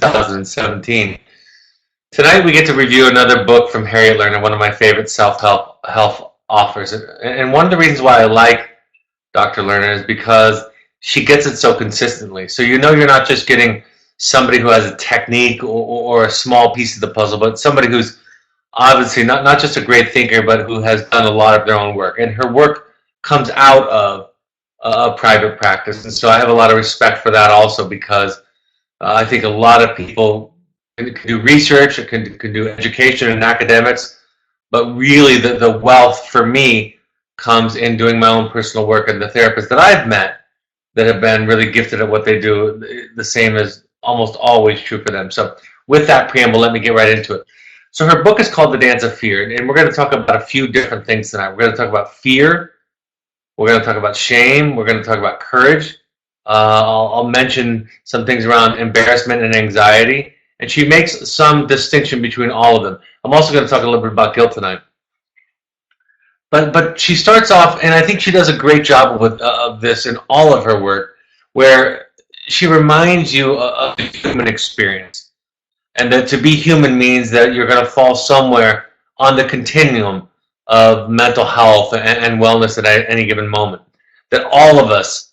2017. Tonight we get to review another book from Harriet Lerner, one of my favorite self-help health authors. And one of the reasons why I like Dr. Lerner is because she gets it so consistently. So you know you're not just getting somebody who has a technique or a small piece of the puzzle, but somebody who's obviously not just a great thinker, but who has done a lot of their own work. And her work comes out of a private practice. And so I have a lot of respect for that also, because I think a lot of people can do research, or can do education and academics, but really the wealth for me comes in doing my own personal work, and the therapists that I've met that have been really gifted at what they do, the same is almost always true for them. So with that preamble, let me get right into it. So her book is called The Dance of Fear, and we're going to talk about a few different things tonight. We're going to talk about fear, we're going to talk about shame, we're going to talk about courage. I'll mention some things around embarrassment and anxiety, and she makes some distinction between all of them. I'm also going to talk a little bit about guilt tonight. But she starts off, and I think she does a great job of this in all of her work, where she reminds you of the human experience, and that to be human means that you're going to fall somewhere on the continuum of mental health and wellness at any given moment. That all of us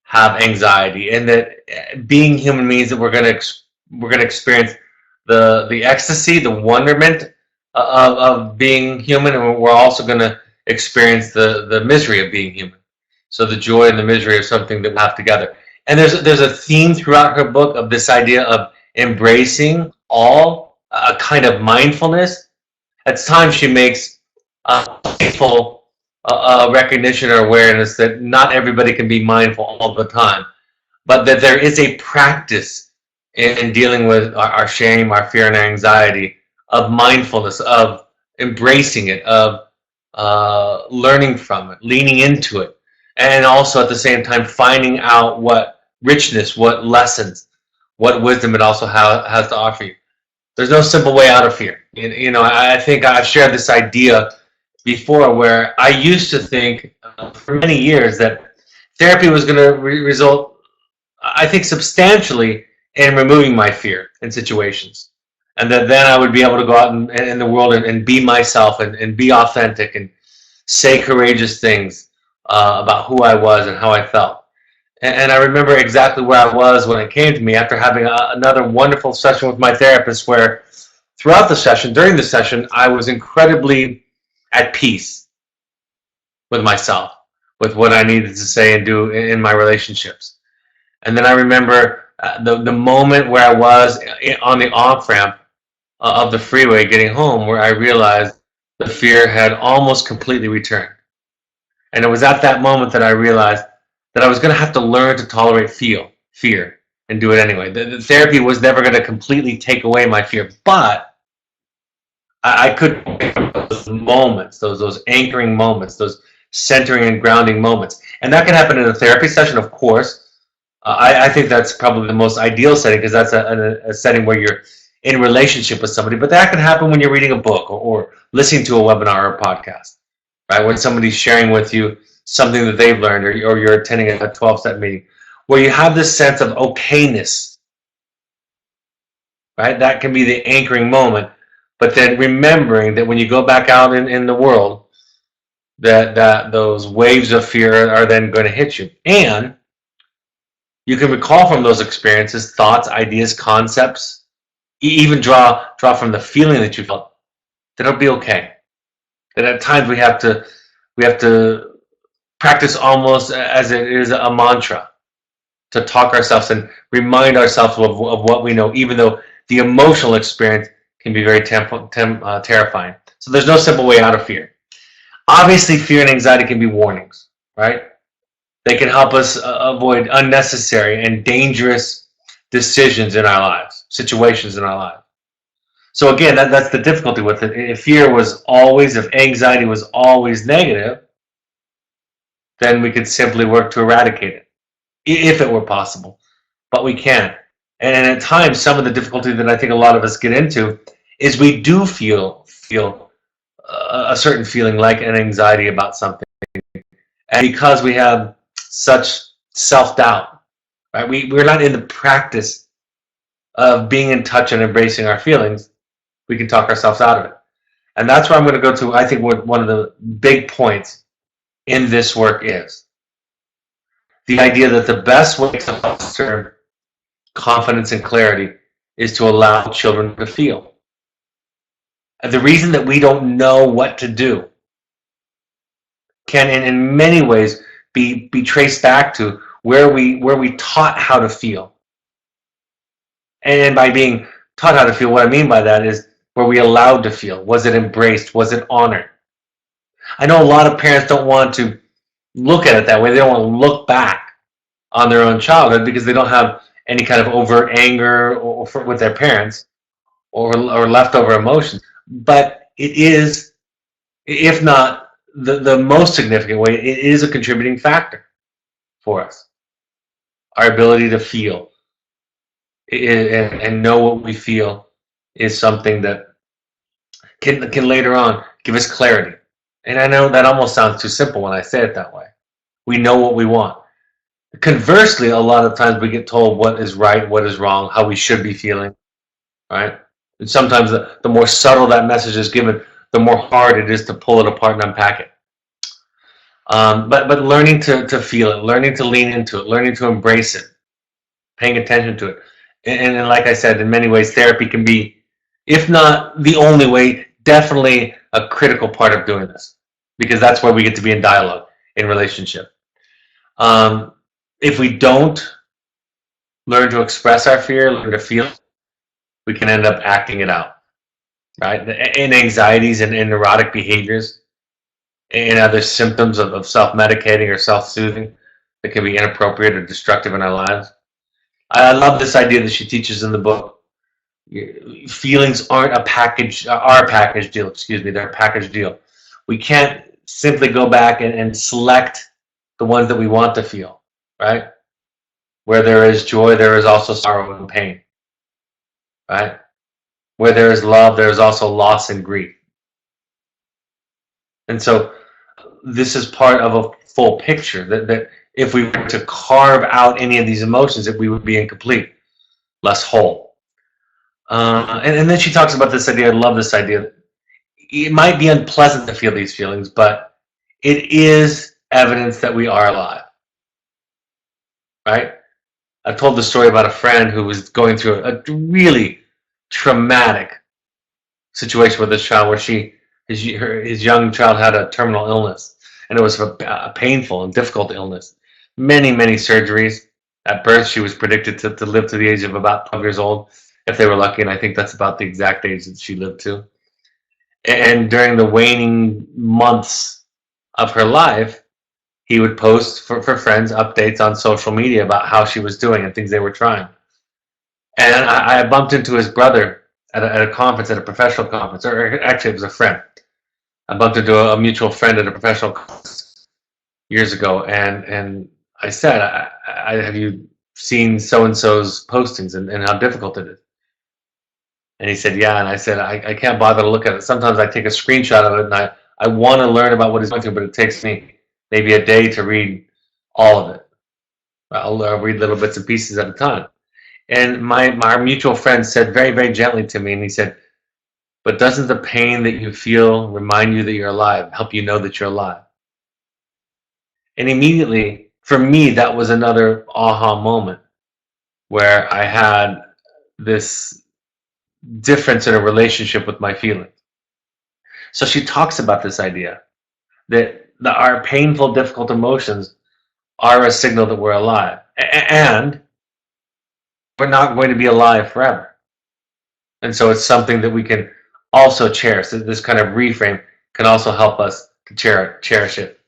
have anxiety, and that being human means that we're going to experience the ecstasy, the wonderment of being human, and we're also going to experience the misery of being human. So the joy and the misery are something that we have together. And there's a theme throughout her book of this idea of embracing all, a kind of mindfulness. At times she makes a mindful recognition or awareness that not everybody can be mindful all the time, but that there is a practice in dealing with our shame, our fear, and anxiety, of mindfulness, of embracing it, of learning from it, leaning into it, and also at the same time finding out what richness, what lessons, what wisdom it also has to offer you. There's no simple way out of fear. You know, I think I've shared this idea before, where I used to think for many years that therapy was going to result, I think, substantially in removing my fear in situations, and that then I would be able to go out in the world and be myself, and be authentic, and say courageous things about who I was and how I felt. And I remember exactly where I was when it came to me after having another wonderful session with my therapist, where throughout the session, during the session, I was incredibly at peace with myself, with what I needed to say and do in my relationships. And then I remember the moment where I was on the off-ramp of the freeway getting home, where I realized the fear had almost completely returned. And it was at that moment that I realized that I was going to have to learn to tolerate fear and do it anyway. The therapy was never going to completely take away my fear, but I could, those moments, those anchoring moments, those centering and grounding moments. And that can happen in a therapy session, of course. I think that's probably the most ideal setting, because that's a setting where you're in relationship with somebody. But that can happen when you're reading a book, or listening to a webinar or a podcast, right? When somebody's sharing with you something that they've learned, or you're attending a 12-step meeting, where you have this sense of okayness, right? That can be the anchoring moment. But then remembering that when you go back out in the world, that those waves of fear are then going to hit you. And you can recall from those experiences thoughts, ideas, concepts, even draw from the feeling that you felt, that it'll be okay. That at times we have to practice almost as it is a mantra, to talk ourselves and remind ourselves of what we know, even though the emotional experience can be very terrifying. So there's no simple way out of fear. Obviously, fear and anxiety can be warnings, right? They can help us avoid unnecessary and dangerous decisions in our lives, situations in our lives. So again, that's the difficulty with it. If fear was always, if anxiety was always negative, then we could simply work to eradicate it, if it were possible. But we can't. And at times, some of the difficulty that I think a lot of us get into is we do feel a certain feeling, like an anxiety about something. And because we have such self-doubt, right? We're not in the practice of being in touch and embracing our feelings, we can talk ourselves out of it. And that's where I'm going to go to, I think, what one of the big points in this work is the idea that the best way to foster confidence and clarity is to allow children to feel. And the reason that we don't know what to do can, in many ways, be traced back to where we taught how to feel. And by being taught how to feel, what I mean by that is, were we allowed to feel? Was it embraced? Was it honored? I know a lot of parents don't want to look at it that way. They don't want to look back on their own childhood because they don't have any kind of overt anger with their parents or leftover emotions. But it is, if not the most significant way, it is a contributing factor for us. Our ability to feel and know what we feel is something that can later on give us clarity. And I know that almost sounds too simple when I say it that way. We know what we want. Conversely, a lot of times we get told what is right, what is wrong, how we should be feeling, right? And sometimes the more subtle that message is given, the more hard it is to pull it apart and unpack it. But learning to feel it, learning to lean into it, learning to embrace it, paying attention to it. And like I said, in many ways, therapy can be, if not the only way, definitely a critical part of doing this. Because that's where we get to be in dialogue, in relationship. If we don't learn to express our fear, learn to feel, we can end up acting it out, right? In anxieties and in neurotic behaviors, and other symptoms of self-medicating or self-soothing that can be inappropriate or destructive in our lives. I love this idea that she teaches in the book. Feelings aren't a package, are a package deal, excuse me, they're a package deal. We can't simply go back and select the ones that we want to feel, right? Where there is joy, there is also sorrow and pain, right? Where there is love, there is also loss and grief. And so this is part of a full picture that if we were to carve out any of these emotions, that we would be incomplete, less whole. And then she talks about this idea. I love this idea. It might be unpleasant to feel these feelings, but it is evidence that we are alive, right? I told the story about a friend who was going through a really traumatic situation with this child, where his young child had a terminal illness, and it was a painful and difficult illness. Many surgeries. At birth, she was predicted to live to the age of about 12 years old, if they were lucky, and I think that's about the exact age that she lived to. And during the waning months of her life, he would post for friends updates on social media about how she was doing and things they were trying. And I bumped into his brother at a conference, at a professional conference, or actually it was a friend. I bumped into a mutual friend at a professional conference years ago, and I said, have you seen so-and-so's postings and how difficult it is? And he said, yeah. And I said, I can't bother to look at it. Sometimes I take a screenshot of it, and I want to learn about what he's going through, but it takes me maybe a day to read all of it. I'll read little bits and pieces at a time. And my mutual friend said very gently to me, and he said, but doesn't the pain that you feel remind you that you're alive, help you know that you're alive? And immediately, for me, that was another aha moment where I had this difference in a relationship with my feelings. So she talks about this idea that our painful, difficult emotions are a signal that we're alive. And we're not going to be alive forever. And so it's something that we can also cherish. This kind of reframe can also help us to cherish it.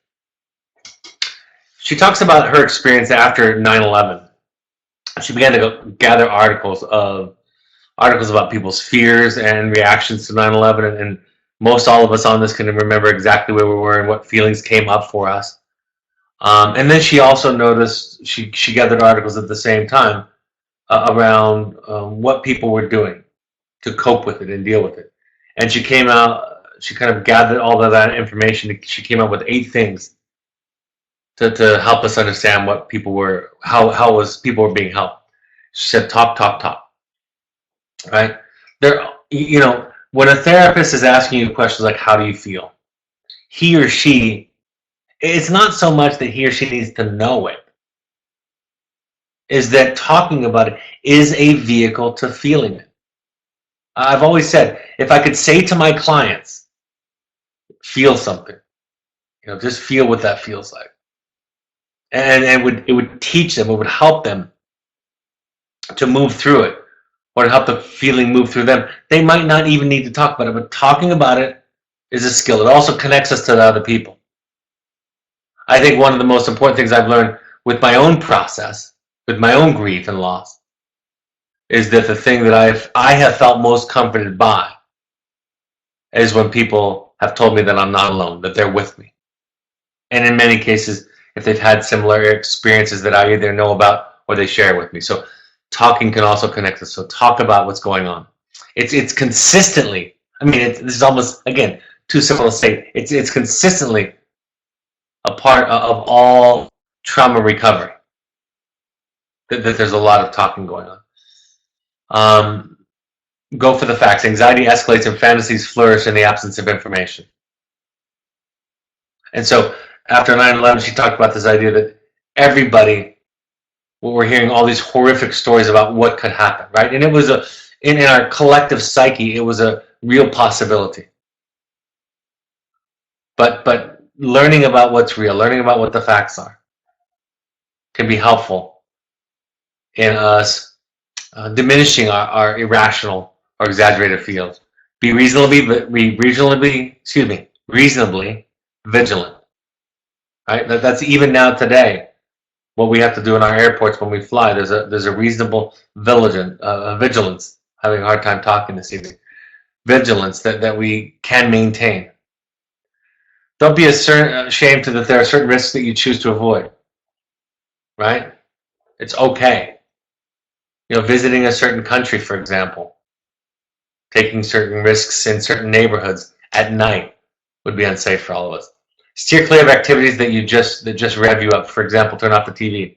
She talks about her experience after 9/11. She began to gather articles about people's fears and reactions to 9/11, and most all of us on this can remember exactly where we were and what feelings came up for us. And then she also noticed, she gathered articles at the same time around what people were doing to cope with it and deal with it. And she kind of gathered all of that information. She came up with 8 things to help us understand what people were, how people were being helped. She said, talk. right? When a therapist is asking you questions like, how do you feel? He or she, it's not so much that he or she needs to know it, is that talking about it is a vehicle to feeling it. I've always said, if I could say to my clients, feel something, just feel what that feels like. And it would teach them, it would help them to move through it, or to help the feeling move through them. They might not even need to talk about it, but talking about it is a skill. It also connects us to the other people. I think one of the most important things I've learned with my own process, with my own grief and loss, is that the thing that I have felt most comforted by is when people have told me that I'm not alone, that they're with me. And in many cases, if they've had similar experiences that I either know about or they share with me. So talking can also connect us. So talk about what's going on. It's consistently, this is almost, again, too simple to say, it's consistently a part of all trauma recovery, that there's a lot of talking going on. Go for the facts. Anxiety escalates and fantasies flourish in the absence of information. And so after 9/11, she talked about this idea that everybody, we're hearing all these horrific stories about what could happen, right? And it was in our collective psyche, it was a real possibility. But learning about what's real, learning about what the facts are, can be helpful in us diminishing our irrational or exaggerated feels. Be reasonably vigilant. Right? That's even now today what we have to do in our airports when we fly. There's a reasonable vigilance. Having a hard time talking this evening. Vigilance that we can maintain. Don't be ashamed that there are certain risks that you choose to avoid. Right? It's okay. Visiting a certain country, for example, taking certain risks in certain neighborhoods at night would be unsafe for all of us. Steer clear of activities that just rev you up. For example, turn off the TV.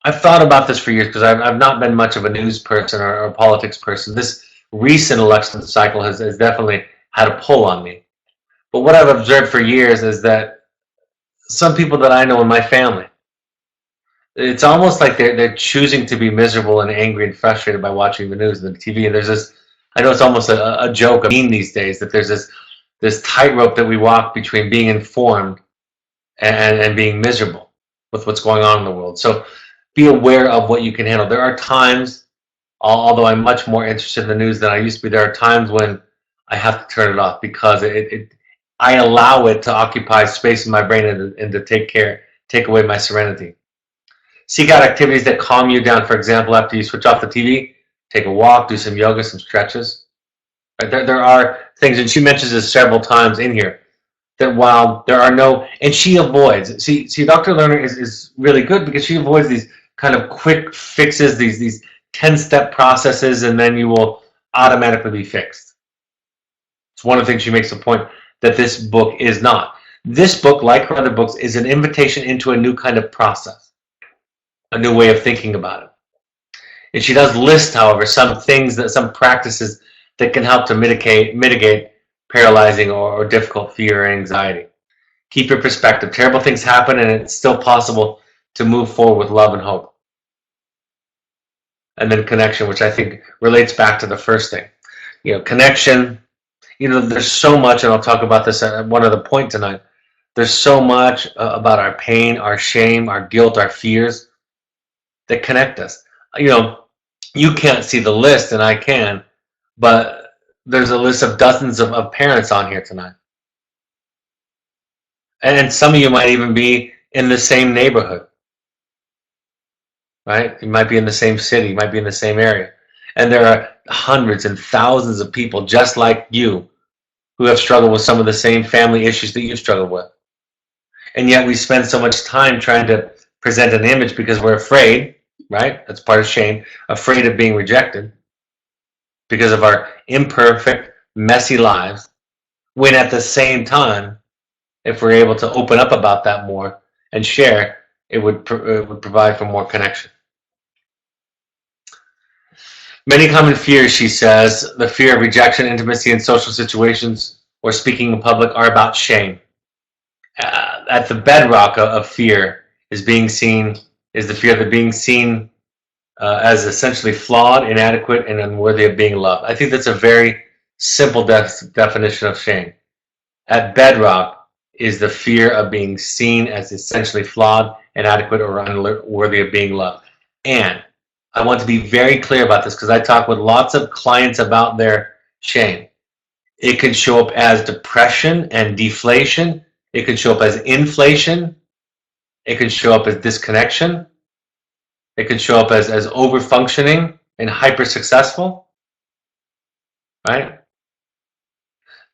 I've thought about this for years because I've not been much of a news person or politics person. This recent election cycle has definitely had a pull on me. But what I've observed for years is that some people that I know in my family, it's almost like they're choosing to be miserable and angry and frustrated by watching the news and the TV. And there's this, I know it's almost a joke, a meme these days, that there's this tightrope that we walk between being informed and being miserable with what's going on in the world. So be aware of what you can handle. There are times, although I'm much more interested in the news than I used to be, there are times when I have to turn it off because I allow it to occupy space in my brain and to take away my serenity. Seek out activities that calm you down. For example, after you switch off the TV, take a walk, do some yoga, some stretches. Right? There are things, and she mentions this several times in here, that while there are no, and she avoids, see Dr. Lerner is really good because she avoids these kind of quick fixes, these 10-step processes, and then you will automatically be fixed. It's one of the things she makes the point that this book is not. This book, like her other books, is an invitation into a new kind of process, a new way of thinking about it. And she does list, however, some practices that can help to mitigate paralyzing or difficult fear or anxiety. Keep your perspective. Terrible things happen, and it's still possible to move forward with love and hope. And then connection, which I think relates back to the first thing. Connection. There's so much, and I'll talk about this at one other point tonight. There's so much about our pain, our shame, our guilt, our fears that connect us. You can't see the list, and I can, but there's a list of dozens of parents on here tonight. And some of you might even be in the same neighborhood, right? You might be in the same city, you might be in the same area. And there are hundreds and thousands of people just like you who have struggled with some of the same family issues that you've struggled with. And yet we spend so much time trying to present an image because we're afraid, right? That's part of shame, afraid of being rejected because of our imperfect, messy lives, when at the same time, if we're able to open up about that more and share, it would provide for more connection. Many common fears, she says, the fear of rejection, intimacy in social situations, or speaking in public, are about shame. At the bedrock of fear is the fear of being seen as essentially flawed, inadequate, and unworthy of being loved. I think that's a very simple definition of shame. At bedrock is the fear of being seen as essentially flawed, inadequate, or unworthy of being loved. And I want to be very clear about this because I talk with lots of clients about their shame. It can show up as depression and deflation. It can show up as inflation. It can show up as disconnection. It can show up as over-functioning and hyper-successful, right?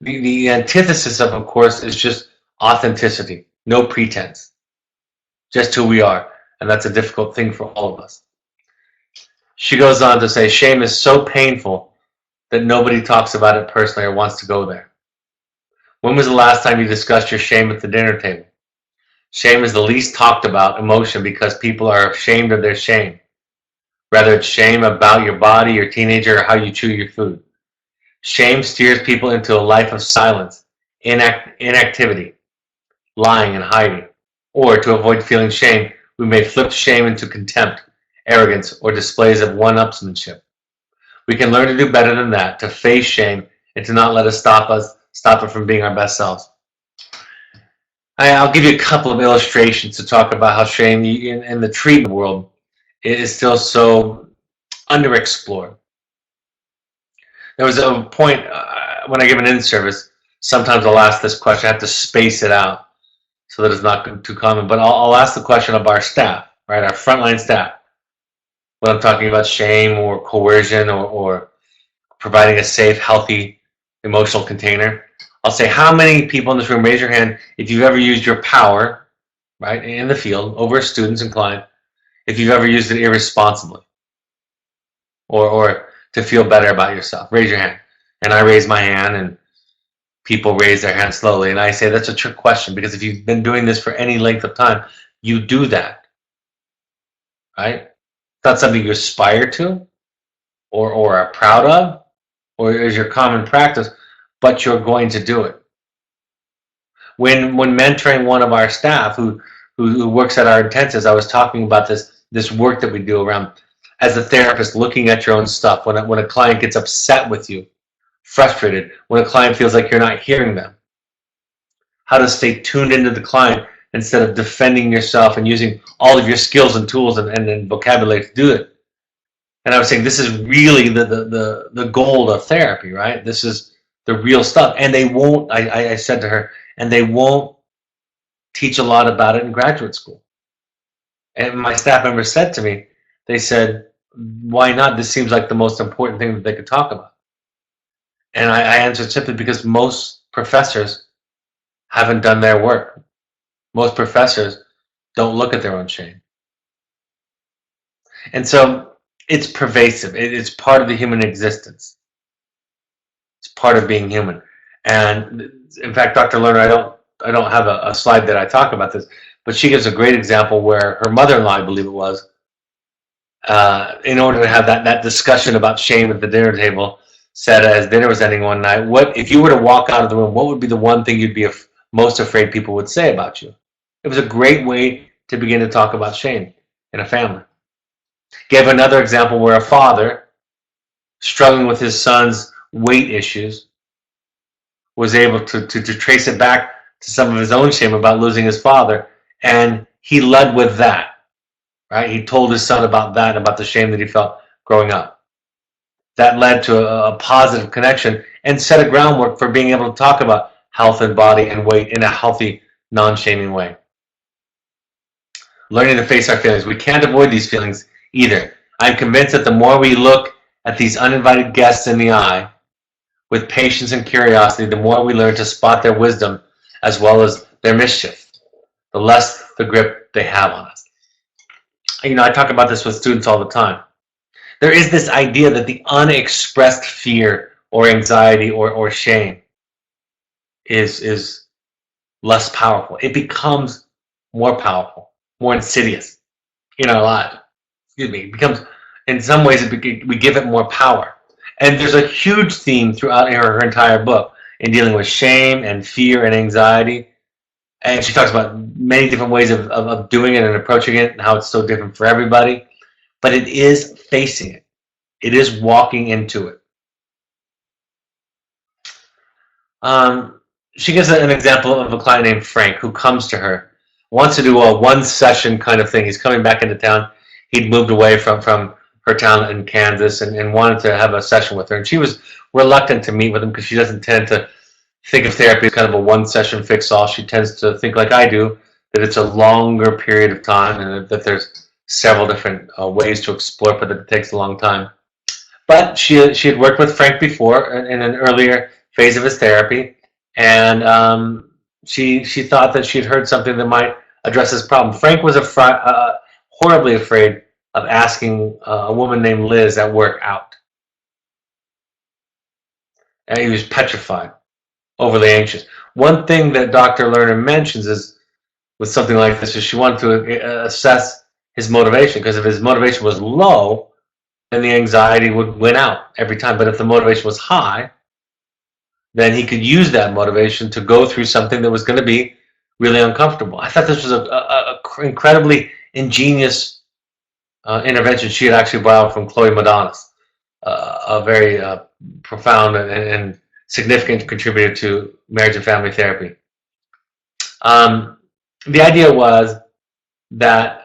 The antithesis of course, is just authenticity, no pretense, just who we are. And that's a difficult thing for all of us. She goes on to say, shame is so painful that nobody talks about it personally or wants to go there. When was the last time you discussed your shame at the dinner table? Shame is the least talked about emotion because people are ashamed of their shame. Whether it's shame about your body, your teenager, or how you chew your food. Shame steers people into a life of silence, inactivity, lying and hiding. Or to avoid feeling shame, we may flip shame into contempt, arrogance, or displays of one-upsmanship. We can learn to do better than that, to face shame and to not let it stop it from being our best selves. I'll give you a couple of illustrations to talk about how shame in the treatment world is still so underexplored. There was a point when I give an in-service, sometimes I'll ask this question. I have to space it out so that it's not too common, but I'll ask the question of our staff, right, our frontline staff, when I'm talking about shame or coercion or providing a safe, healthy, emotional container. I'll say, how many people in this room, raise your hand if you've ever used your power, right, in the field, over students and clients, if you've ever used it irresponsibly or to feel better about yourself. Raise your hand. And I raise my hand, and people raise their hand slowly. And I say, that's a trick question, because if you've been doing this for any length of time, you do that, right? It's not something you aspire to or are proud of or is your common practice, but you're going to do it. When mentoring one of our staff who works at our intensives, I was talking about this work that we do around, as a therapist, looking at your own stuff. When a client gets upset with you, frustrated, when a client feels like you're not hearing them, how to stay tuned into the client instead of defending yourself and using all of your skills and tools and vocabulary to do it. And I was saying, this is really the gold of therapy, right? This is the real stuff. And they won't, I said to her, and they won't teach a lot about it in graduate school. And my staff members said to me, they said, why not? This seems like the most important thing that they could talk about. And I answered simply because most professors haven't done their work. Most professors don't look at their own shame. And so it's pervasive. It's part of the human existence. It's part of being human. And in fact, Dr. Lerner, I don't have a slide that I talk about this, but she gives a great example where her mother-in-law, I believe it was, in order to have that discussion about shame at the dinner table, said as dinner was ending one night, what if you were to walk out of the room, what would be the one thing you'd be most afraid people would say about you? It was a great way to begin to talk about shame in a family. Gave another example where a father, struggling with his son's weight issues, was able to trace it back to some of his own shame about losing his father, and he led with that, right? He told his son about that, about the shame that he felt growing up. That led to a positive connection and set a groundwork for being able to talk about health and body and weight in a healthy, non-shaming way. Learning to face our feelings. We can't avoid these feelings either. I'm convinced that the more we look at these uninvited guests in the eye with patience and curiosity, the more we learn to spot their wisdom as well as their mischief, the less the grip they have on us. You know, I talk about this with students all the time. There is this idea that the unexpressed fear or anxiety or shame is less powerful. It becomes more powerful, more insidious in our lives. Excuse me. It becomes in some ways, we give it more power. And there's a huge theme throughout her entire book in dealing with shame and fear and anxiety. And she talks about many different ways of doing it and approaching it and how it's so different for everybody. But it is facing it. It is walking into it. She gives an example of a client named Frank who comes to her, wants to do a one-session kind of thing. He's coming back into town. He'd moved away from her town in Kansas and wanted to have a session with her. And she was reluctant to meet with him because she doesn't tend to think of therapy as kind of a one-session fix-all. She tends to think like I do, that it's a longer period of time and that there's several different ways to explore, but that it takes a long time. But she had worked with Frank before in an earlier phase of his therapy, and she thought that she had heard something that might address this problem. Frank was horribly afraid of asking a woman named Liz at work out. And he was petrified, overly anxious. One thing that Dr. Lerner mentions is with something like this is she wanted to assess his motivation, because if his motivation was low, then the anxiety would win out every time. But if the motivation was high, then he could use that motivation to go through something that was going to be really uncomfortable. I thought this was a incredibly ingenious intervention she had actually borrowed from Chloe Madonis, a very profound and significant contributor to marriage and family therapy. The idea was that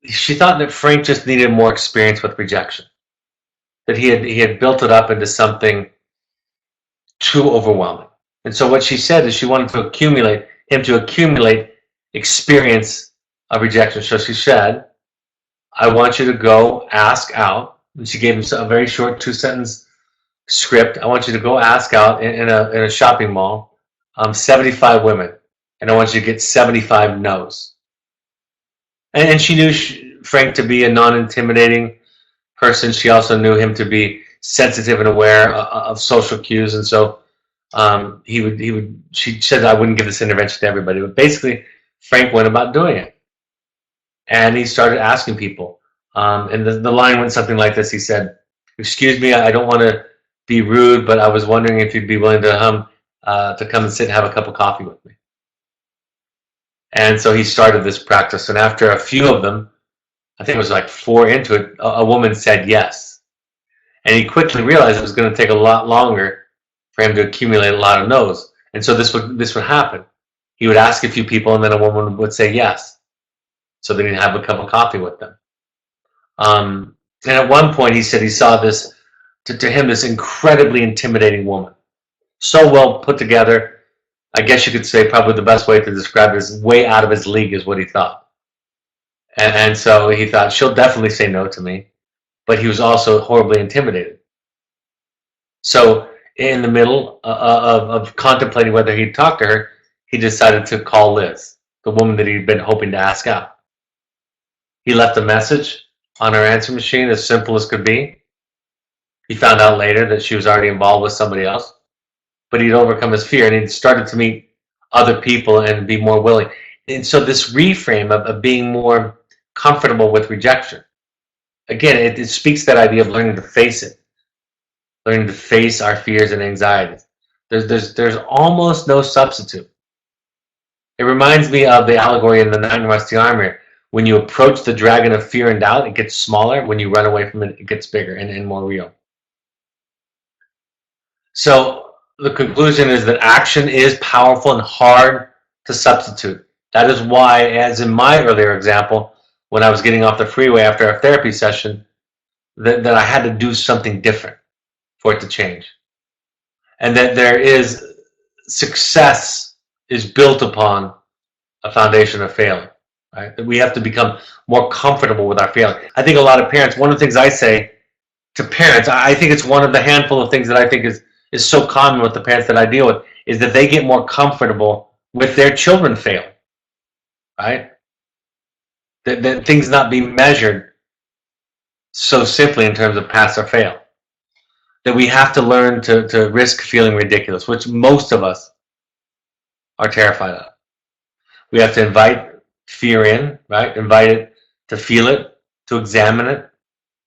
she thought that Frank just needed more experience with rejection, that he had built it up into something too overwhelming. And so what she said is she wanted to accumulate experience of rejection. So she said, I want you to go ask out. And she gave him a very short 2-sentence script. I want you to go ask out in a shopping mall 75 women, and I want you to get 75 no's. And she knew Frank to be a non-intimidating person. She also knew him to be sensitive and aware of social cues, and so he would. She said, I wouldn't give this intervention to everybody, but basically, Frank went about doing it, and he started asking people. And the line went something like this. He said, "Excuse me, I don't want to be rude, but I was wondering if you'd be willing to come and sit and have a cup of coffee with me." And so he started this practice, and after a few of them, I think it was like 4 into it, a woman said yes. And he quickly realized it was going to take a lot longer for him to accumulate a lot of no's. And so this would happen. He would ask a few people, and then a woman would say yes. So then he'd have a cup of coffee with them. And at one point, he said he saw this, to him, this incredibly intimidating woman. So well put together. I guess you could say probably the best way to describe it is way out of his league is what he thought. And so he thought, she'll definitely say no to me. But he was also horribly intimidated. So in the middle of contemplating whether he'd talk to her, he decided to call Liz, the woman that he'd been hoping to ask out. He left a message on her answer machine, as simple as could be. He found out later that she was already involved with somebody else, but he'd overcome his fear, and he'd started to meet other people and be more willing. And so this reframe of being more comfortable with rejection, again, it speaks to that idea of learning to face it, learning to face our fears and anxieties. There's almost no substitute. It reminds me of the allegory in The Knight in Rusty Armor. When you approach the dragon of fear and doubt, it gets smaller. When you run away from it, it gets bigger and more real. So the conclusion is that action is powerful and hard to substitute. That is why, as in my earlier example, when I was getting off the freeway after a therapy session, that I had to do something different for it to change. And that there is success is built upon a foundation of failing. Right? That we have to become more comfortable with our failing. I think a lot of parents, one of the things I say to parents, I think it's one of the handful of things that I think is so common with the parents that I deal with, is that they get more comfortable with their children failing. Right? That things not be measured so simply in terms of pass or fail. That we have to learn to risk feeling ridiculous, which most of us are terrified of. We have to invite fear in, right? Invite it to feel it, to examine it,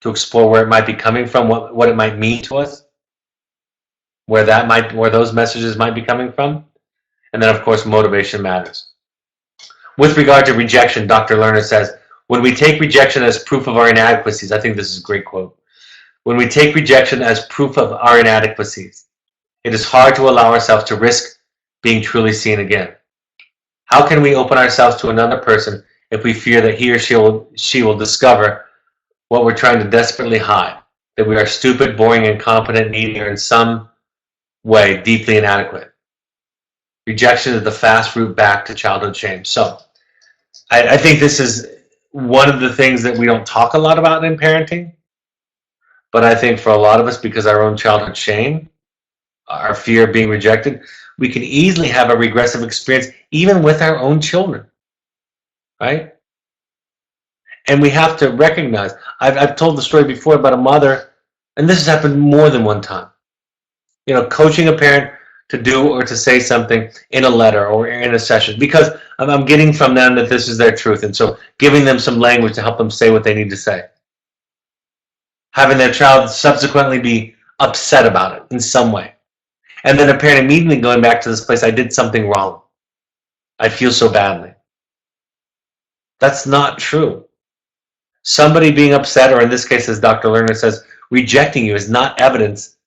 to explore where it might be coming from, what it might mean to us, where those messages might be coming from. And then, of course, motivation matters. With regard to rejection, Dr. Lerner says, when we take rejection as proof of our inadequacies, I think this is a great quote. When we take rejection as proof of our inadequacies, it is hard to allow ourselves to risk being truly seen again. How can we open ourselves to another person if we fear that he or she will discover what we're trying to desperately hide, that we are stupid, boring, incompetent, needy, or in some way deeply inadequate? Rejection is the fast route back to childhood shame. So I think this is one of the things that we don't talk a lot about in parenting, but I think for a lot of us, because our own childhood shame, our fear of being rejected, we can easily have a regressive experience even with our own children, right? And we have to recognize, I've told the story before about a mother, and this has happened more than one time, coaching a parent to do or to say something in a letter or in a session, because I'm getting from them that this is their truth, and so giving them some language to help them say what they need to say. Having their child subsequently be upset about it in some way. And then a parent immediately going back to this place, I did something wrong. I feel so badly. That's not true. Somebody being upset, or in this case, as Dr. Lerner says, rejecting you is not evidence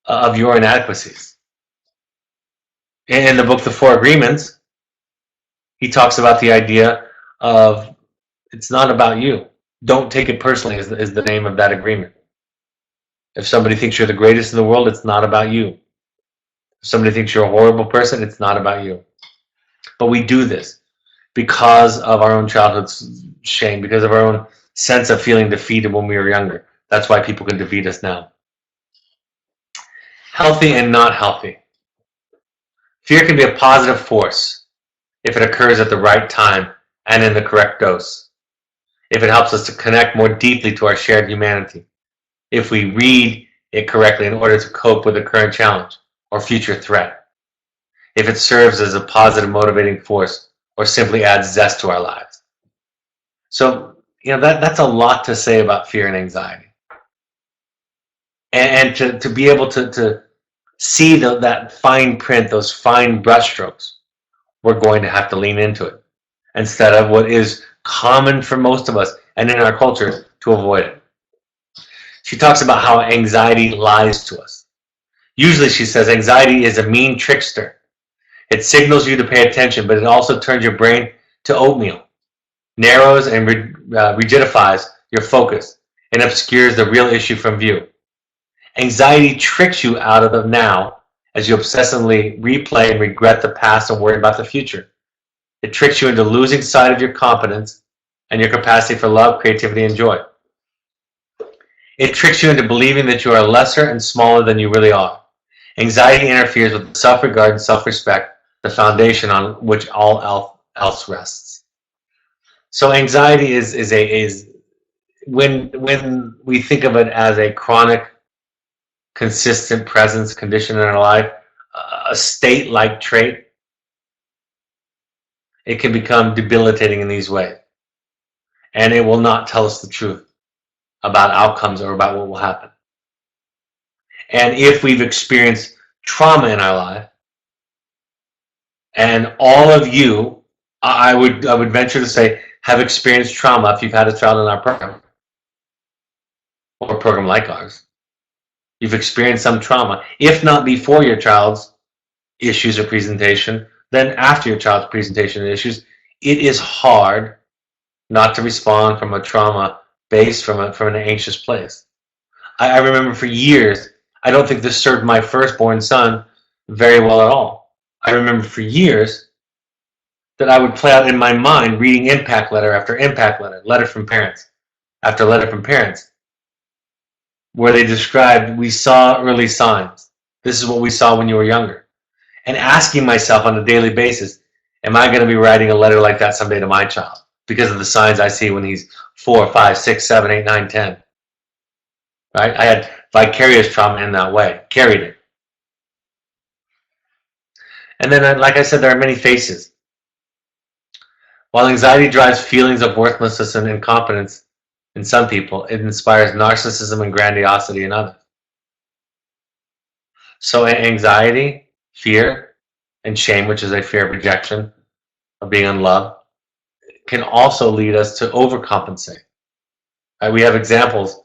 of your inadequacies. In the book, The Four Agreements, he talks about the idea of it's not about you. Don't take it personally is the name of that agreement. If somebody thinks you're the greatest in the world, it's not about you. If somebody thinks you're a horrible person, it's not about you. But we do this because of our own childhood shame, because of our own sense of feeling defeated when we were younger. That's why people can defeat us now. Healthy and not healthy. Fear can be a positive force if it occurs at the right time and in the correct dose. If it helps us to connect more deeply to our shared humanity. If we read it correctly in order to cope with the current challenge or future threat. If it serves as a positive motivating force or simply adds zest to our lives. So, that's a lot to say about fear and anxiety. And to be able to see that fine print, those fine brushstrokes, we're going to have to lean into it instead of what is common for most of us and in our culture to avoid it. She talks about how anxiety lies to us. Usually, she says, anxiety is a mean trickster. It signals you to pay attention, but it also turns your brain to oatmeal, narrows and rigidifies your focus, and obscures the real issue from view. Anxiety tricks you out of the now as you obsessively replay and regret the past and worry about the future. It tricks you into losing sight of your competence and your capacity for love, creativity, and joy. It tricks you into believing that you are lesser and smaller than you really are. Anxiety interferes with self-regard and self-respect, the foundation on which all else rests. So anxiety is when we think of it as a chronic, consistent presence condition in our life, a state-like trait, it can become debilitating in these ways. And it will not tell us the truth about outcomes or about what will happen. And if we've experienced trauma in our life, and all of you, I would venture to say, have experienced trauma if you've had a child in our program, or a program like ours. You've experienced some trauma, if not before your child's issues or presentation, then after your child's presentation and issues. It is hard not to respond from a trauma based from an anxious place. I remember for years, I don't think this served my firstborn son very well at all. I remember for years that I would play out in my mind reading impact letter after impact letter, letter from parents after letter from parents, where they described, we saw early signs. This is what we saw when you were younger. And asking myself on a daily basis, am I going to be writing a letter like that someday to my child? Because of the signs I see when he's 4, 5, 6, 7, 8, 9, 10. Right? I had vicarious trauma in that way, carried it. And then, like I said, there are many faces. While anxiety drives feelings of worthlessness and incompetence, in some people, it inspires narcissism and grandiosity in others. So anxiety, fear, and shame, which is a fear of rejection, of being unloved, can also lead us to overcompensate. We have examples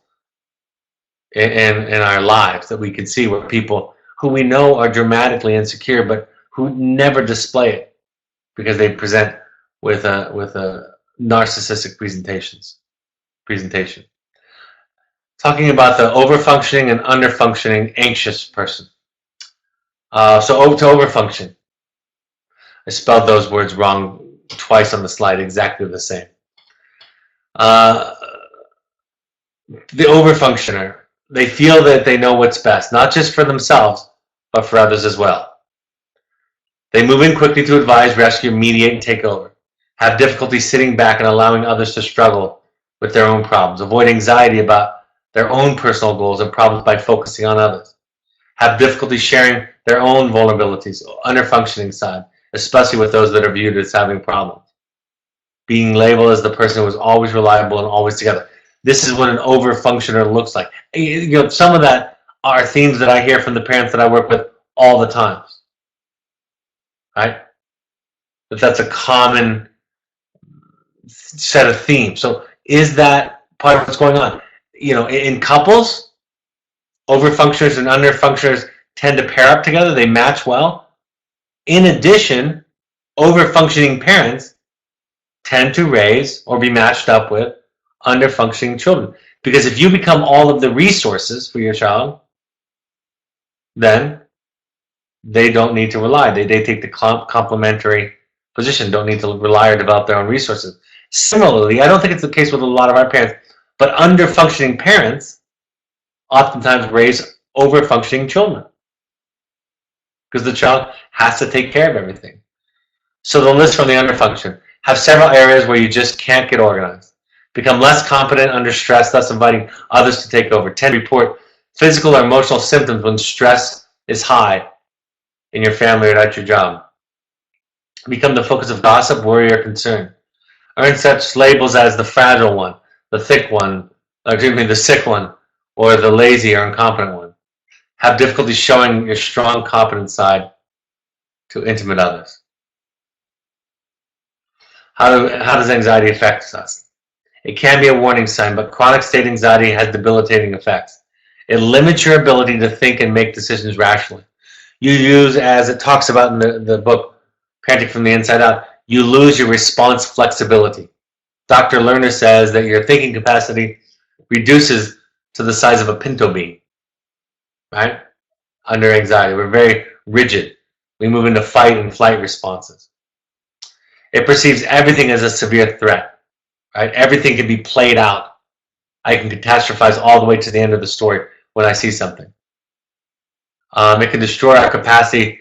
in our lives that we can see where people who we know are dramatically insecure, but who never display it because they present with a narcissistic presentation. Talking about the overfunctioning and underfunctioning anxious person. So to overfunction, I spelled those words wrong twice on the slide, exactly the same. The overfunctioner, they feel that they know what's best, not just for themselves, but for others as well. They move in quickly to advise, rescue, mediate, and take over. Have difficulty sitting back and allowing others to struggle with their own problems. Avoid anxiety about their own personal goals and problems by focusing on others. Have difficulty sharing their own vulnerabilities, underfunctioning side, especially with those that are viewed as having problems. Being labeled as the person who is always reliable and always together. This is what an overfunctioner looks like. Some of that are themes that I hear from the parents that I work with all the time. Right? That's a common set of themes. So is that part of what's going on? In couples, overfunctioners and underfunctioners tend to pair up together. They match well. In addition, overfunctioning parents tend to raise or be matched up with underfunctioning children. Because if you become all of the resources for your child, then they don't need to rely. They take the complementary position, don't need to rely or develop their own resources. Similarly, I don't think it's the case with a lot of our parents, but underfunctioning parents oftentimes raise overfunctioning children because the child has to take care of everything. So the list from the underfunction: have several areas where you just can't get organized. Become less competent under stress, thus inviting others to take over. Tend to report physical or emotional symptoms when stress is high in your family or at your job. Become the focus of gossip, worry, or concern. Earn such labels as the fragile one, the thick one, the sick one, or the lazy or incompetent one. Have difficulty showing your strong, competent side to intimate others. How does anxiety affect us? It can be a warning sign, but chronic state anxiety has debilitating effects. It limits your ability to think and make decisions rationally. You use, as it talks about in the book, Parenting from the Inside Out, you lose your response flexibility. Dr. Lerner says that your thinking capacity reduces to the size of a pinto bean, right? Under anxiety, we're very rigid. We move into fight and flight responses. It perceives everything as a severe threat, right? Everything can be played out. I can catastrophize all the way to the end of the story when I see something. It can destroy our capacity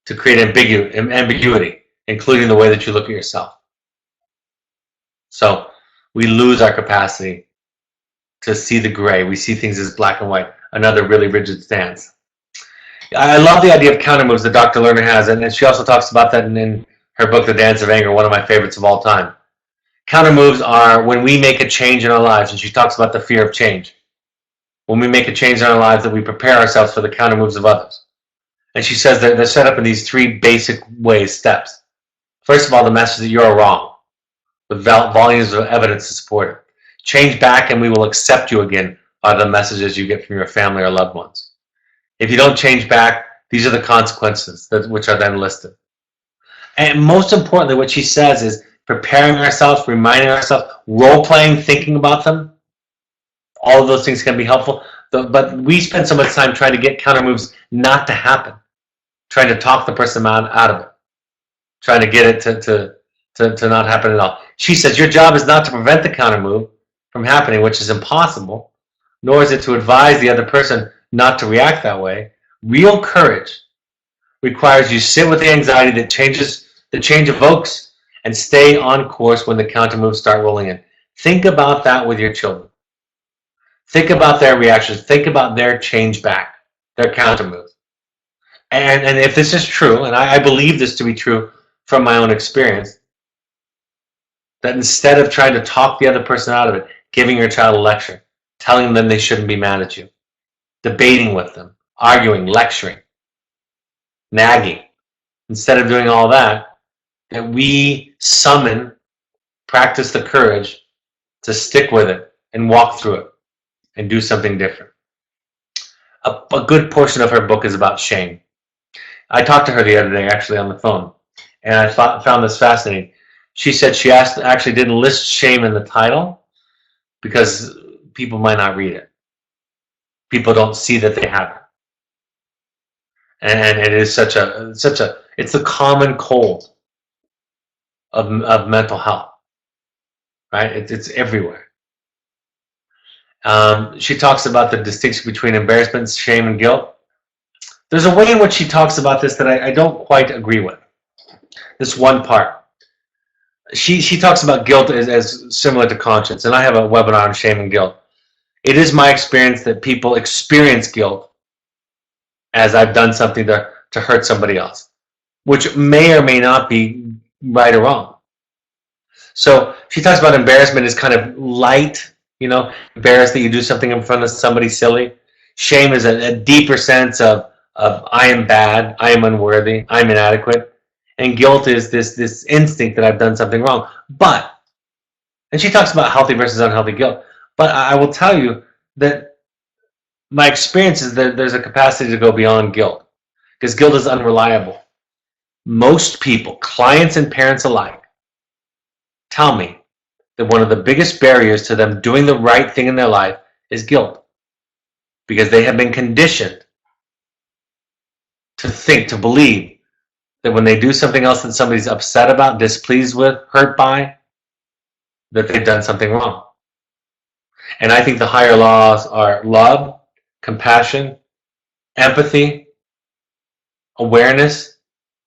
to create ambiguity, including the way that you look at yourself. So we lose our capacity to see the gray. We see things as black and white. Another really rigid stance. I love the idea of countermoves that Dr. Lerner has, and she also talks about that in her book, The Dance of Anger, one of my favorites of all time. Countermoves are when we make a change in our lives, and she talks about the fear of change. When we make a change in our lives, that we prepare ourselves for the countermoves of others. And she says that they're set up in these three basic ways, steps. First of all, the message that you're wrong, with volumes of evidence to support it. Change back and we will accept you again are the messages you get from your family or loved ones. If you don't change back, these are the consequences which are then listed. And most importantly, what she says is preparing ourselves, reminding ourselves, role-playing, thinking about them. All of those things can be helpful. But we spend so much time trying to get countermoves not to happen, trying to talk the person out of it, trying to get it to not happen at all. She says your job is not to prevent the countermove from happening, which is impossible, nor is it to advise the other person not to react that way. Real courage requires you sit with the anxiety that the change evokes and stay on course when the countermoves start rolling in. Think about that with your children. Think about their reactions. Think about their change back, their countermove. And if this is true, and I believe this to be true from my own experience, that instead of trying to talk the other person out of it, giving your child a lecture, telling them they shouldn't be mad at you, debating with them, arguing, lecturing, nagging. Instead of doing all that, that we practice the courage to stick with it and walk through it and do something different. A good portion of her book is about shame. I talked to her the other day, actually, on the phone, and I found this fascinating. She said she actually didn't list shame in the title because people might not read it. People don't see that they have it. And it is it's the common cold of mental health, right? It's everywhere. She talks about the distinction between embarrassment, shame, and guilt. There's a way in which she talks about this that I don't quite agree with. This one part. She talks about guilt as similar to conscience, and I have a webinar on shame and guilt. It is my experience that people experience guilt as I've done something to hurt somebody else, which may or may not be right or wrong. So she talks about embarrassment as kind of light, embarrassed that you do something in front of somebody silly. Shame is a deeper sense of I am bad, I am unworthy, I'm inadequate. And guilt is this instinct that I've done something wrong. And she talks about healthy versus unhealthy guilt. But I will tell you that my experience is that there's a capacity to go beyond guilt, because guilt is unreliable. Most people, clients and parents alike, tell me that one of the biggest barriers to them doing the right thing in their life is guilt, because they have been conditioned to believe that when they do something else that somebody's upset about, displeased with, hurt by, that they've done something wrong. And I think the higher laws are love, compassion, empathy, awareness,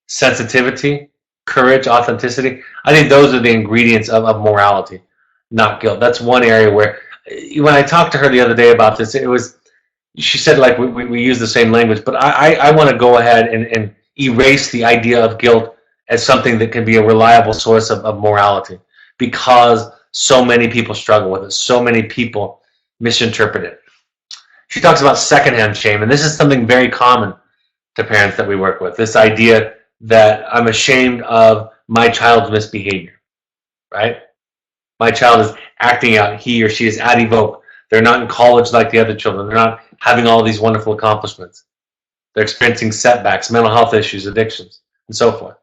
sensitivity, courage, authenticity. I think those are the ingredients of morality, not guilt. That's one area where, when I talked to her the other day about this, she said like we use the same language, but I want to go ahead and erase the idea of guilt as something that can be a reliable source of morality, because so many people struggle with it. So many people misinterpret it. She talks about secondhand shame, and this is something very common to parents that we work with. This idea that I'm ashamed of my child's misbehavior, right? My child is acting out, he or she is at evoke. They're not in college like the other children. They're not having all these wonderful accomplishments. They're experiencing setbacks, mental health issues, addictions, and so forth.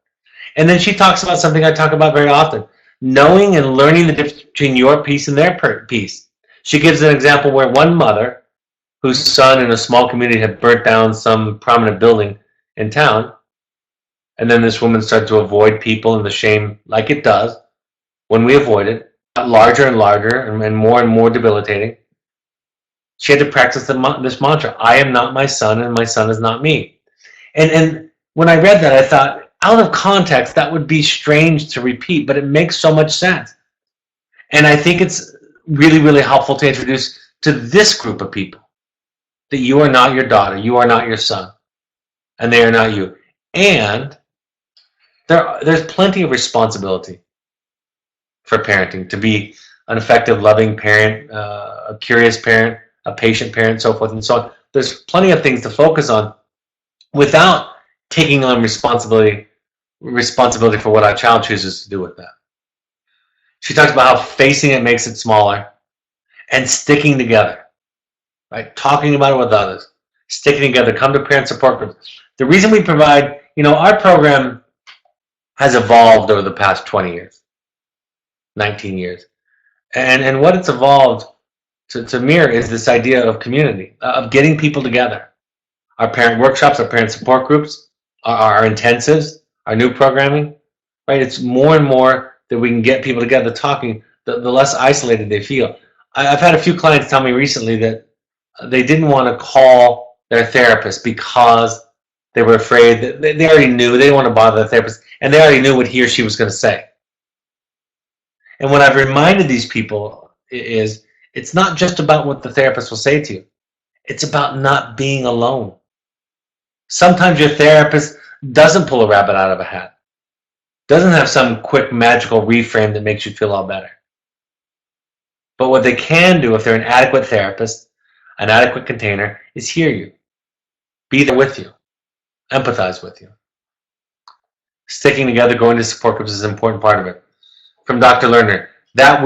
And then she talks about something I talk about very often, knowing and learning the difference between your piece and their piece. She gives an example where one mother, whose son in a small community had burnt down some prominent building in town, and then this woman started to avoid people, and the shame, like it does, when we avoid it, got larger and larger and more debilitating. She had to practice this mantra, I am not my son, and my son is not me. And when I read that, I thought, out of context, that would be strange to repeat, but it makes so much sense. And I think it's really, really helpful to introduce to this group of people that you are not your daughter, you are not your son, and they are not you. And there's plenty of responsibility for parenting, to be an effective, loving parent, a curious parent, a patient parent, so forth and so on. There's plenty of things to focus on without taking on responsibility for what our child chooses to do with that. She talks about how facing it makes it smaller, and sticking together, right? Talking about it with others, sticking together, come to parent support groups. The reason we provide, our program has evolved over the past 20 years, 19 years. And what it's evolved to mirror is this idea of community, of getting people together. Our parent workshops, our parent support groups, our intensives, our new programming, right? It's more and more that we can get people together talking, the less isolated they feel. I've had a few clients tell me recently that they didn't want to call their therapist because they were afraid that they already knew, they didn't want to bother the therapist, and they already knew what he or she was going to say. And what I've reminded these people is, it's not just about what the therapist will say to you. It's about not being alone. Sometimes your therapist doesn't pull a rabbit out of a hat, doesn't have some quick magical reframe that makes you feel all better. But what they can do, if they're an adequate therapist, an adequate container, is hear you, be there with you, empathize with you. Sticking together, going to support groups is an important part of it. From Dr. Lerner, that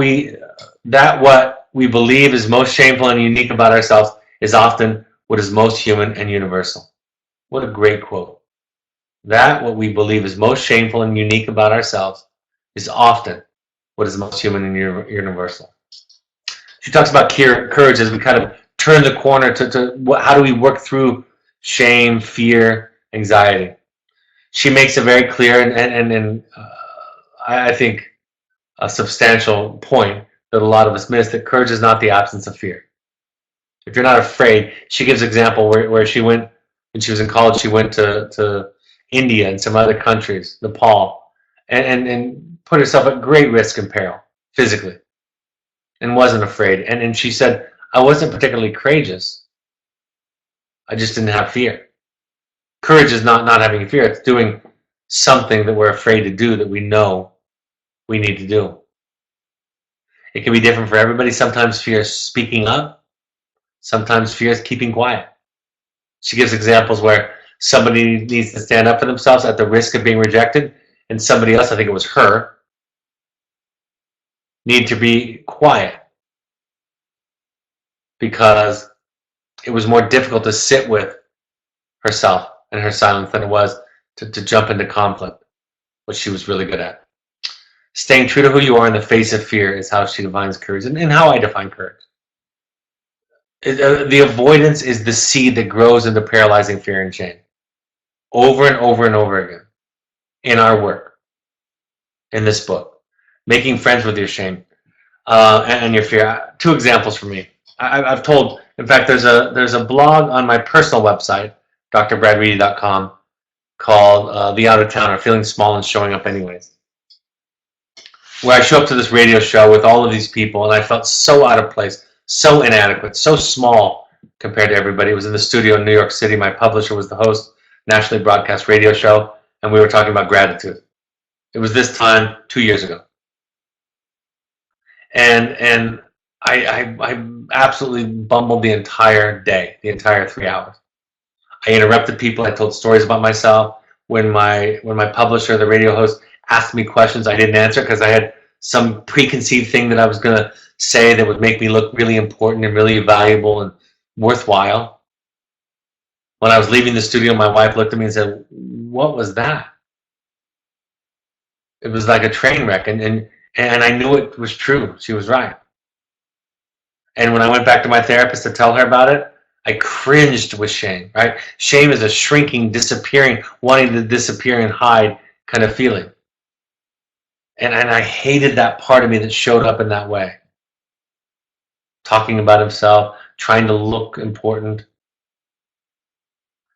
what we believe is most shameful and unique about ourselves is often what is most human and universal. What a great quote. That what we believe is most shameful and unique about ourselves is often what is most human and universal. She talks about courage as we kind of turn the corner to how do we work through shame, fear, anxiety. She makes it very clear and I think a substantial point that a lot of us miss, that courage is not the absence of fear. If you're not afraid, she gives an example where she went, when she was in college, she went to India and some other countries, Nepal, and put herself at great risk and peril physically and wasn't afraid. And she said, I wasn't particularly courageous. I just didn't have fear. Courage is not having fear. It's doing something that we're afraid to do that we know we need to do. It can be different for everybody. Sometimes fear is speaking up. Sometimes fear is keeping quiet. She gives examples where somebody needs to stand up for themselves at the risk of being rejected, and somebody else, I think it was her, need to be quiet because it was more difficult to sit with herself and her silence than it was to jump into conflict, which she was really good at. Staying true to who you are in the face of fear is how she defines courage, and how I define courage. The avoidance is the seed that grows into paralyzing fear and shame. Over and over and over again. In our work. In this book. Making friends with your shame and your fear. Two examples for me. I've told, in fact, there's a blog on my personal website, drbradreedy.com, called The Out of Towner, Feeling Small and Showing Up Anyways, where I show up to this radio show with all of these people, and I felt so out of place, so inadequate, so small compared to everybody. It was in the studio in New York City. My publisher was the host, nationally broadcast radio show, and we were talking about gratitude. It was this time 2 years ago. And I absolutely bumbled the entire day, the entire 3 hours. I interrupted people. I told stories about myself. When my publisher, the radio host, asked me questions, I didn't answer because I had some preconceived thing that I was going to say that would make me look really important and really valuable and worthwhile. When I was leaving the studio, my wife looked at me and said, "What was that?" It was like a train wreck, and I knew it was true. She was right. And when I went back to my therapist to tell her about it, I cringed with shame, right? Shame is a shrinking, disappearing, wanting to disappear and hide kind of feeling. And I hated that part of me that showed up in that way. Talking about himself, trying to look important.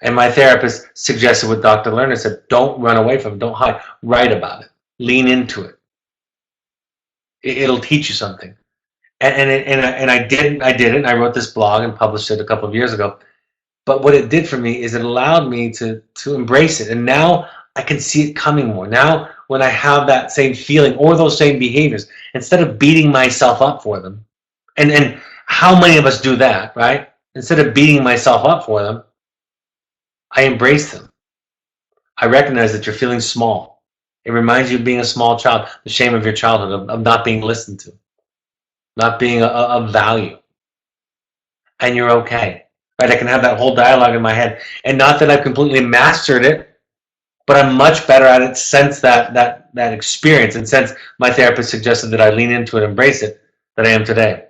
And my therapist suggested what Dr. Lerner said, don't run away from it, don't hide, write about it, lean into it. It'll teach you something. And I did it, and I wrote this blog and published it a couple of years ago. But what it did for me is it allowed me to embrace it. And now I can see it coming more. Now when I have that same feeling or those same behaviors, instead of beating myself up for them, and how many of us do that, right? Instead of beating myself up for them, I embrace them. I recognize that you're feeling small. It reminds you of being a small child, the shame of your childhood, of not being listened to, not being of value. And you're okay. Right? I can have that whole dialogue in my head. And not that I've completely mastered it, but I'm much better at it since that experience, and since my therapist suggested that I lean into it and embrace it, than I am today.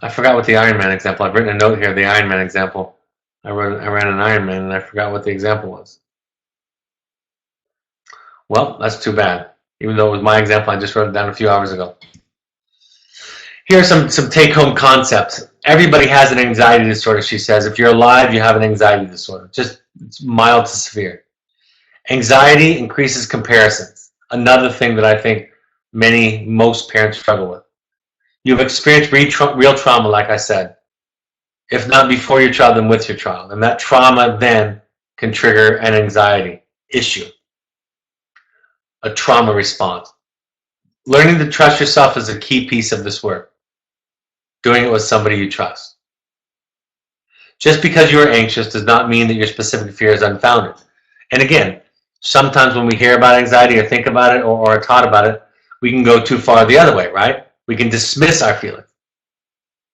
I forgot what the Iron Man example. I've written a note here. The Iron Man example. I ran an Iron Man, and I forgot what the example was. Well, that's too bad. Even though it was my example, I just wrote it down a few hours ago. Here are some take-home concepts. Everybody has an anxiety disorder, she says. If you're alive, you have an anxiety disorder. Just it's mild to severe. Anxiety increases comparisons. Another thing that I think most parents struggle with. You've experienced real trauma, like I said. If not before your child, then with your child. And that trauma then can trigger an anxiety issue. a trauma response. Learning to trust yourself is a key piece of this work. Doing it with somebody you trust. Just because you are anxious does not mean that your specific fear is unfounded. And again, sometimes when we hear about anxiety or think about it or are taught about it, we can go too far the other way, right? We can dismiss our feelings.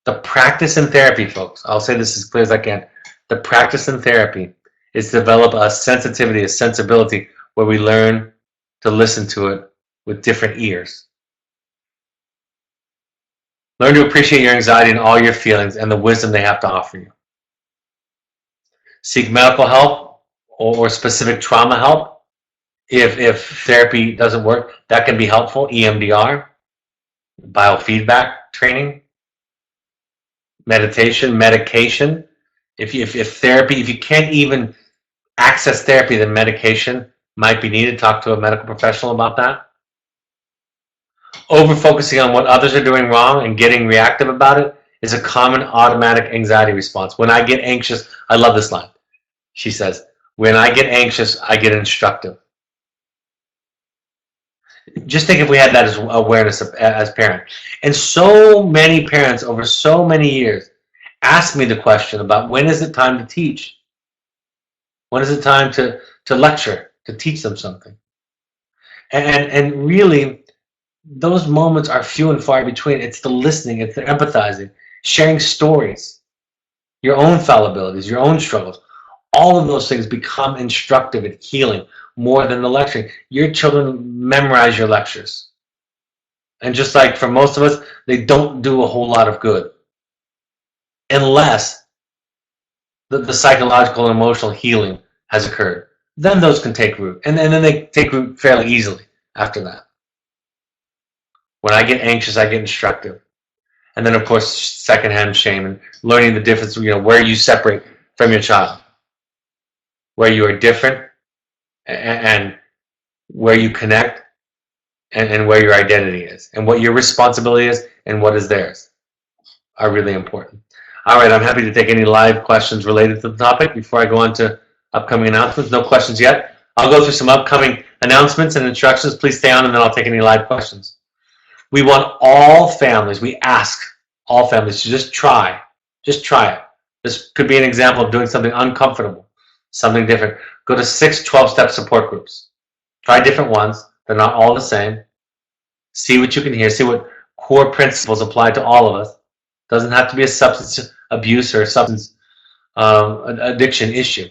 The practice in therapy, folks, I'll say this as clear as I can. The practice in therapy is to develop a sensitivity, a sensibility where we learn to listen to it with different ears. Learn to appreciate your anxiety and all your feelings and the wisdom they have to offer you. Seek medical help or specific trauma help. If therapy doesn't work, that can be helpful. EMDR, biofeedback training, meditation, medication. If you can't even access therapy, then medication might be needed. Talk to a medical professional about that. Over-focusing on what others are doing wrong and getting reactive about it is a common automatic anxiety response. When I get anxious, I love this line. She says, when I get anxious, I get instructive. Just think if we had that as awareness as parents. And so many parents over so many years ask me the question about when is it time to teach? When is it time to lecture, to teach them something? And really, those moments are few and far between. It's the listening, it's the empathizing, sharing stories, your own fallibilities, your own struggles. All of those things become instructive and healing more than the lecturing. Your children memorize your lectures. And just like for most of us, they don't do a whole lot of good unless the psychological and emotional healing has occurred. Then those can take root. And then they take root fairly easily after that. When I get anxious, I get instructive. And then, of course, secondhand shame and learning the difference, where you separate from your child, where you are different and where you connect and where your identity is and what your responsibility is and what is theirs are really important. All right, I'm happy to take any live questions related to the topic before I go on to upcoming announcements. No questions yet. I'll go through some upcoming announcements and instructions. Please stay on and then I'll take any live questions. We want all families, we ask all families to just try it. This could be an example of doing something uncomfortable, something different. Go to 6 12-step support groups. Try different ones. They're not all the same. See what you can hear. See what core principles apply to all of us. Doesn't have to be a substance abuse or a substance addiction issue.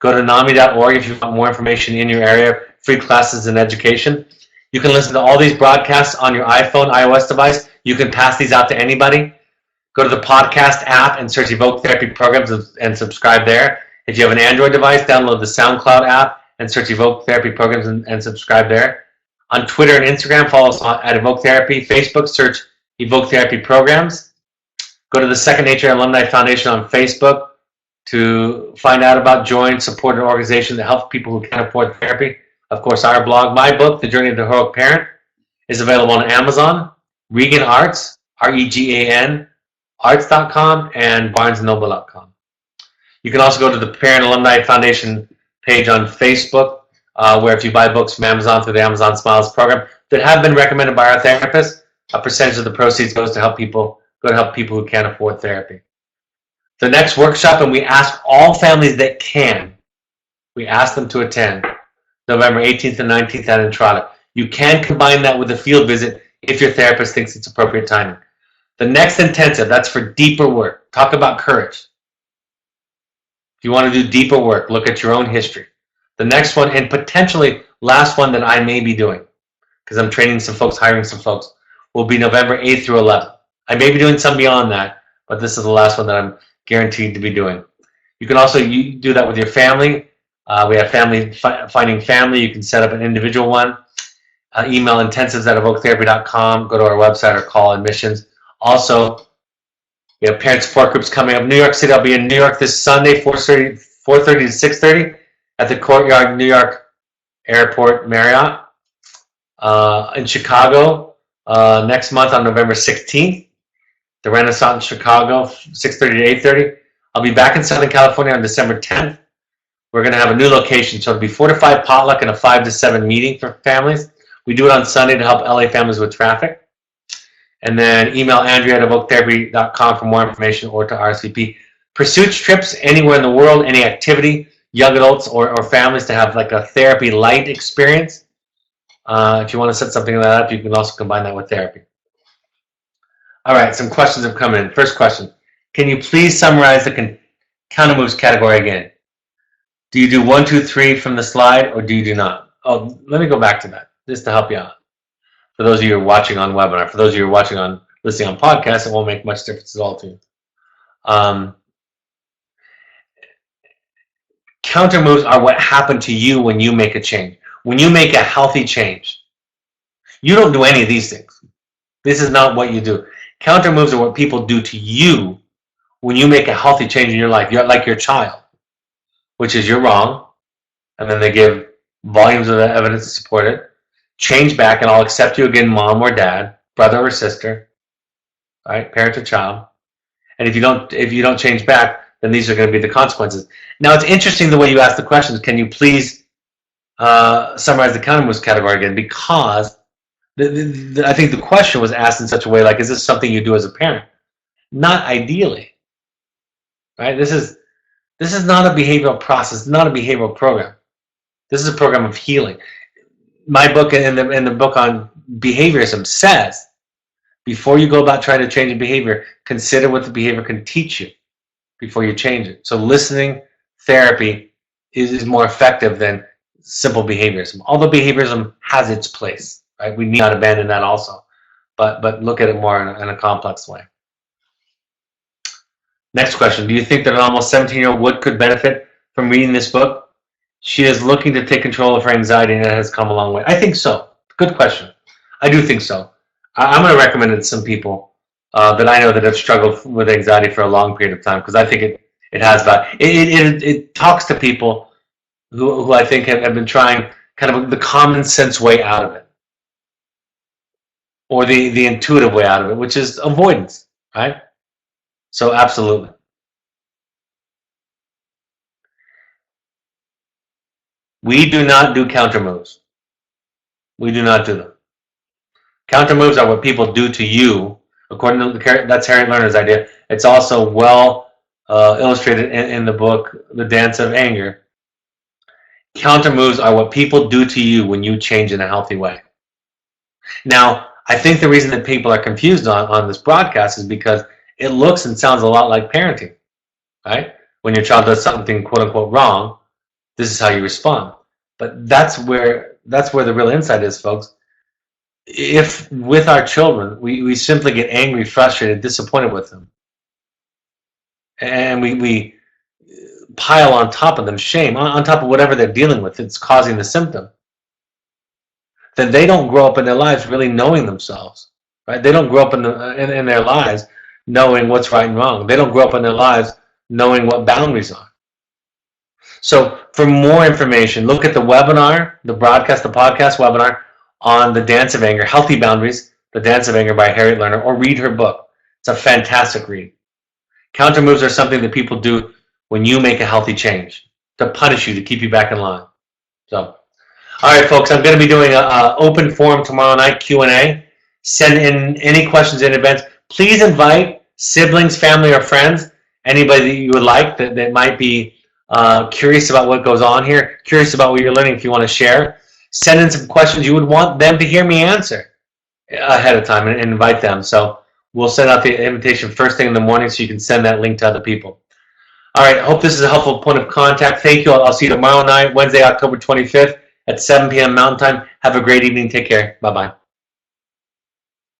Go to NAMI.org if you want more information in your area, free classes and education. You can listen to all these broadcasts on your iPhone, iOS device. You can pass these out to anybody. Go to the podcast app and search Evoke Therapy Programs and subscribe there. If you have an Android device, download the SoundCloud app and search Evoke Therapy Programs and subscribe there. On Twitter and Instagram, follow us at Evoke Therapy. Facebook, search Evoke Therapy Programs. Go to the Second Nature Alumni Foundation on Facebook to find out about, join, support an organization that helps people who can't afford therapy. Of course, our blog, my book, The Journey of the Heroic Parent, is available on Amazon, Regan Arts, REGAN, arts.com, and barnesandnoble.com. You can also go to the Parent Alumni Foundation page on Facebook, where if you buy books from Amazon through the Amazon Smiles program that have been recommended by our therapists, a percentage of the proceeds goes to help people who can't afford therapy. The next workshop, and we ask all families that can, we ask them to attend, November 18th and 19th at Entrada. You can combine that with a field visit if your therapist thinks it's appropriate timing. The next intensive, that's for deeper work. Talk about courage. If you want to do deeper work, look at your own history. The next one, and potentially last one that I may be doing, because I'm training some folks, hiring some folks, will be November 8th through 11th. I may be doing some beyond that, but this is the last one that I'm guaranteed to be doing. You can also do that with your family. We have Finding Family. You can set up an individual one. Email intensives@evoketherapy.com. Go to our website or call admissions. Also, we have parent support groups coming up. New York City, I'll be in New York this Sunday, 4:30 to 6:30 at the Courtyard New York Airport Marriott. In Chicago, next month on November 16th, the Renaissance Chicago, 6:30 to 8:30. I'll be back in Southern California on December 10th We're going to have a new location, so it'll be 4 to 5 potluck and a 5 to 7 meeting for families. We do it on Sunday to help LA families with traffic. And then email Andrea at evoketherapy.com for more information or to RSVP. Pursuits trips anywhere in the world, any activity, young adults or families to have like a therapy light experience. If you want to set something like that up, you can also combine that with therapy. All right, some questions have come in. First question, can you please summarize the Countermoves category again? Do you do 1, 2, 3 from the slide, or do you do not? Oh, let me go back to that, just to help you out. For those of you who are watching on webinar, for those of you who are watching on, listening on podcast, it won't make much difference at all to you. Countermoves are what happened to you when you make a change. When you make a healthy change, you don't do any of these things. This is not what you do. Countermoves are what people do to you when you make a healthy change in your life. You're like your child, which is you're wrong, and then they give volumes of evidence to support it. Change back, and I'll accept you again, mom or dad, brother or sister, right? Parent or child. And if you don't change back, then these are going to be the consequences. Now, it's interesting the way you ask the questions. Can you please summarize the Countermoves category again? Because I think the question was asked in such a way like, is this something you do as a parent? Not ideally, right? This is not a behavioral process, not a behavioral program. This is a program of healing. My book and the book on behaviorism says, before you go about trying to change a behavior, consider what the behavior can teach you before you change it. So listening therapy is more effective than simple behaviorism. Although behaviorism has its place, right? We need not abandon that also, but look at it more in a complex way. Next question: do you think that an almost 17-year-old could benefit from reading this book? She is looking to take control of her anxiety, and it has come a long way. I think so. Good question. I do think so. I'm going to recommend it to some people that I know that have struggled with anxiety for a long period of time, because I think it has value. It talks to people who I think have been trying kind of the common sense way out of it, or the intuitive way out of it, which is avoidance, right? So absolutely. We do not do countermoves. We do not do them. Countermoves are what people do to you. According to that's Harriet Lerner's idea. It's also well illustrated in the book, The Dance of Anger. Countermoves are what people do to you when you change in a healthy way. Now, I think the reason that people are confused on this broadcast is because it looks and sounds a lot like parenting, right? When your child does something quote unquote wrong, this is how you respond. But that's where the real insight is, folks. If with our children we simply get angry, frustrated, disappointed with them, and we pile on top of them shame, on top of whatever they're dealing with, it's causing the symptom, then they don't grow up in their lives really knowing themselves, right? They don't grow up in their lives knowing what's right and wrong. They don't grow up in their lives knowing what boundaries are. So for more information, look at the webinar, the podcast webinar on The Dance of Anger, Healthy Boundaries, The Dance of Anger by Harriet Lerner, or read her book. It's a fantastic read. Countermoves are something that people do when you make a healthy change, to punish you, to keep you back in line. So, all right, folks, I'm going to be doing an open forum tomorrow night, Q&A. Send in any questions in advance. Please invite siblings, family, or friends, anybody that you would like that might be curious about what goes on here, curious about what you're learning. If you want to share, send in some questions you would want them to hear me answer ahead of time and invite them. So we'll send out the invitation first thing in the morning so you can send that link to other people. All right, I hope this is a helpful point of contact. Thank you. I'll see you tomorrow night, Wednesday, October 25th at 7 p.m. Mountain Time. Have a great evening. Take care. Bye-bye.